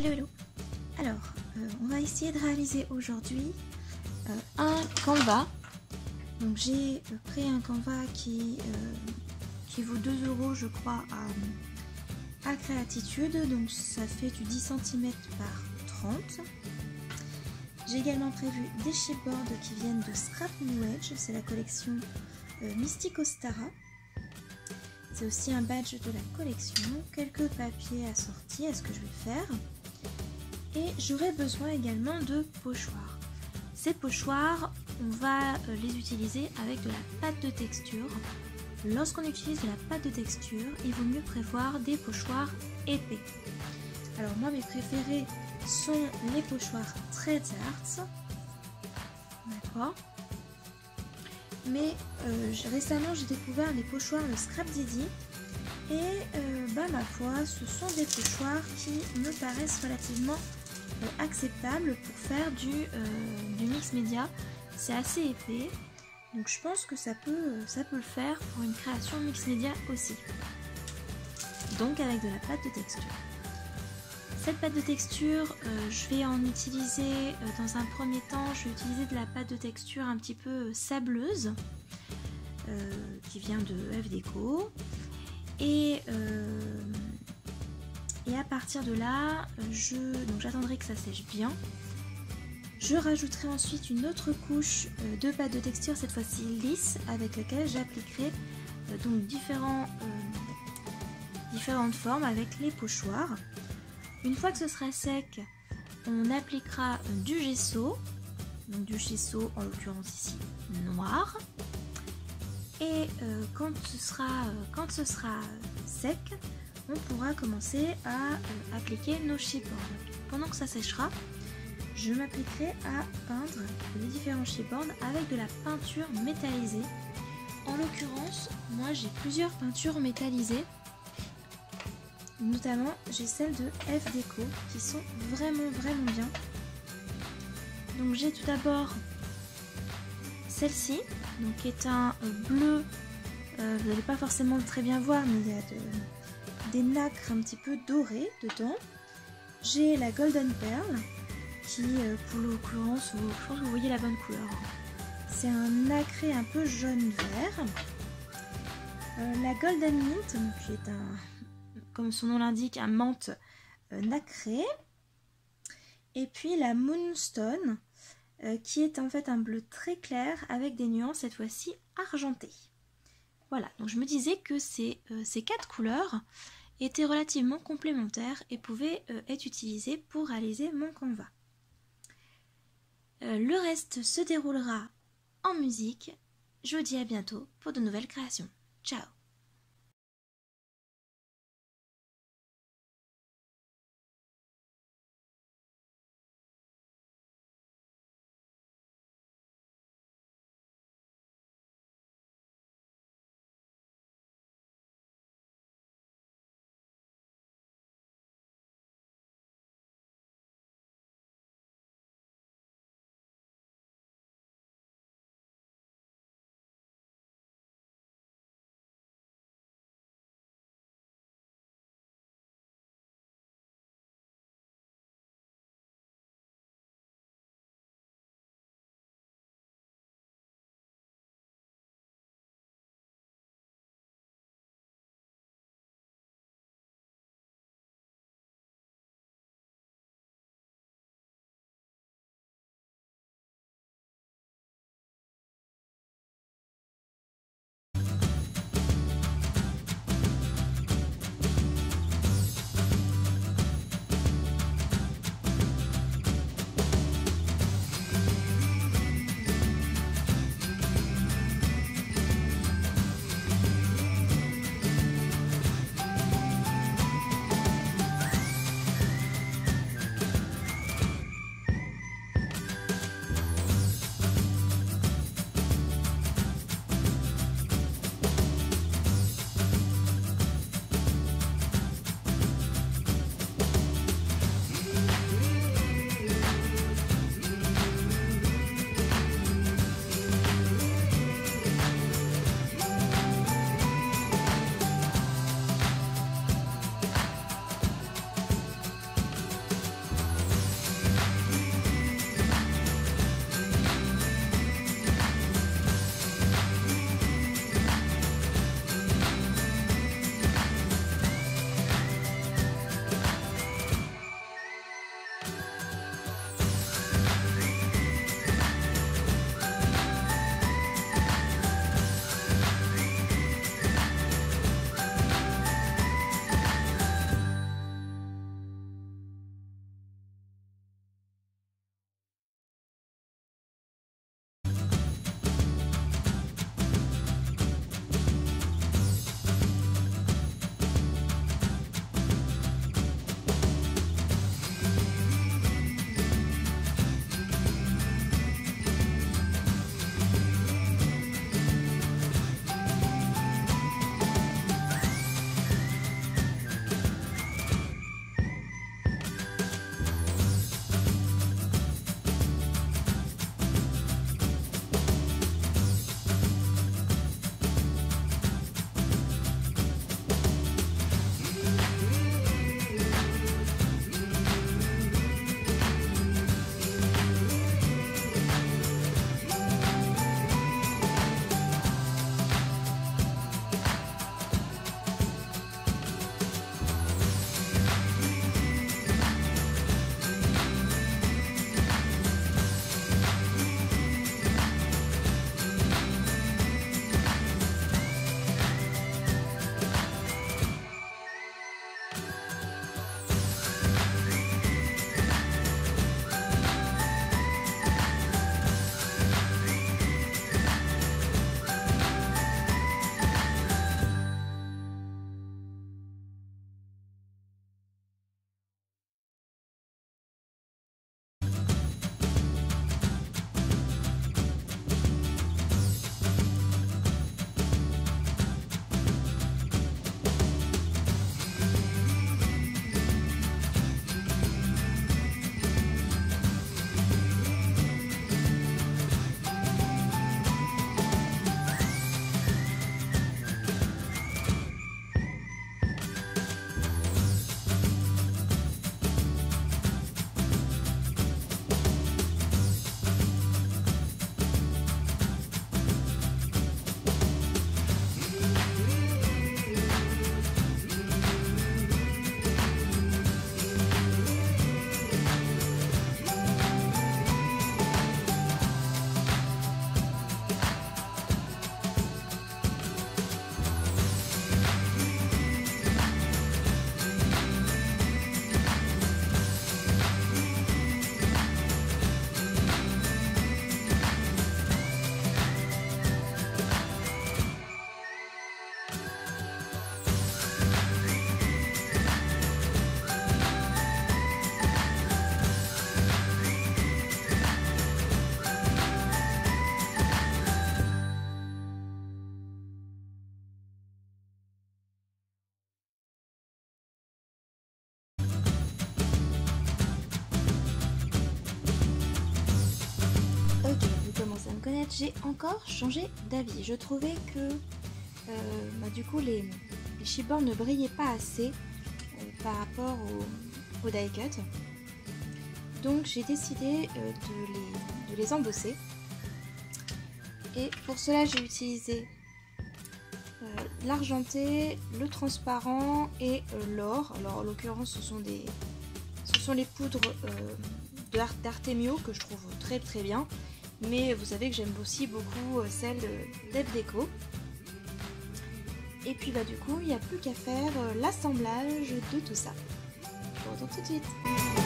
Hello, hello. Alors, on va essayer de réaliser aujourd'hui un Canva. Donc j'ai pris un Canva qui vaut 2 € je crois à Créatitude. Donc ça fait du 10 cm par 30. J'ai également prévu des chipboards qui viennent de Scrap New Age. C'est la collection Mystico Stara. C'est aussi un badge de la collection, quelques papiers assortis à ce que je vais faire. Et j'aurai besoin également de pochoirs. Ces pochoirs, on va les utiliser avec de la pâte de texture. Lorsqu'on utilise de la pâte de texture, il vaut mieux prévoir des pochoirs épais. Alors moi, mes préférés sont les pochoirs Trade Arts. D'accord. Mais récemment j'ai découvert les pochoirs de Scrap Didi et ma foi ce sont des pochoirs qui me paraissent relativement acceptables pour faire du mix média. C'est assez épais, donc je pense que ça peut le faire pour une création mix média aussi, donc avec de la pâte de texture. Cette pâte de texture, je vais en utiliser dans un premier temps, je vais utiliser de la pâte de texture un petit peu sableuse qui vient de F Déco et à partir de là, j'attendrai que ça sèche bien. Je rajouterai ensuite une autre couche de pâte de texture, cette fois-ci lisse, avec laquelle j'appliquerai donc différentes formes avec les pochoirs. Une fois que ce sera sec, on appliquera du gesso, donc du gesso en l'occurrence ici noir. Et quand ce sera sec, on pourra commencer à appliquer nos chipboards. Pendant que ça séchera, je m'appliquerai à peindre les différents chipboards avec de la peinture métallisée. En l'occurrence, moi j'ai plusieurs peintures métallisées. Notamment, j'ai celles de F Déco qui sont vraiment bien. Donc j'ai tout d'abord celle-ci, donc qui est un bleu. Vous n'allez pas forcément très bien voir, mais il y a des nacres un petit peu dorées dedans. J'ai la Golden Pearl qui, pour l'occurrence, je pense que vous voyez la bonne couleur. C'est un nacré un peu jaune-vert. La Golden Mint, qui est comme son nom l'indique, un menthe nacré. Et puis la Moonstone, qui est en fait un bleu très clair avec des nuances cette fois-ci argentées. Voilà, donc je me disais que ces 4 couleurs étaient relativement complémentaires et pouvaient être utilisées pour réaliser mon Canva. Le reste se déroulera en musique. Je vous dis à bientôt pour de nouvelles créations. Ciao! fait j'ai encore changé d'avis. Je trouvais que du coup les chipboards ne brillaient pas assez par rapport au die cut. Donc j'ai décidé de les embosser. Et pour cela j'ai utilisé l'argenté, le transparent et l'or. Alors en l'occurrence ce sont les poudres d'Artemio que je trouve très très bien. Mais vous savez que j'aime aussi beaucoup celle d'Eve Deco. Et puis du coup il n'y a plus qu'à faire l'assemblage de tout ça. Je vous retrouve tout de suite.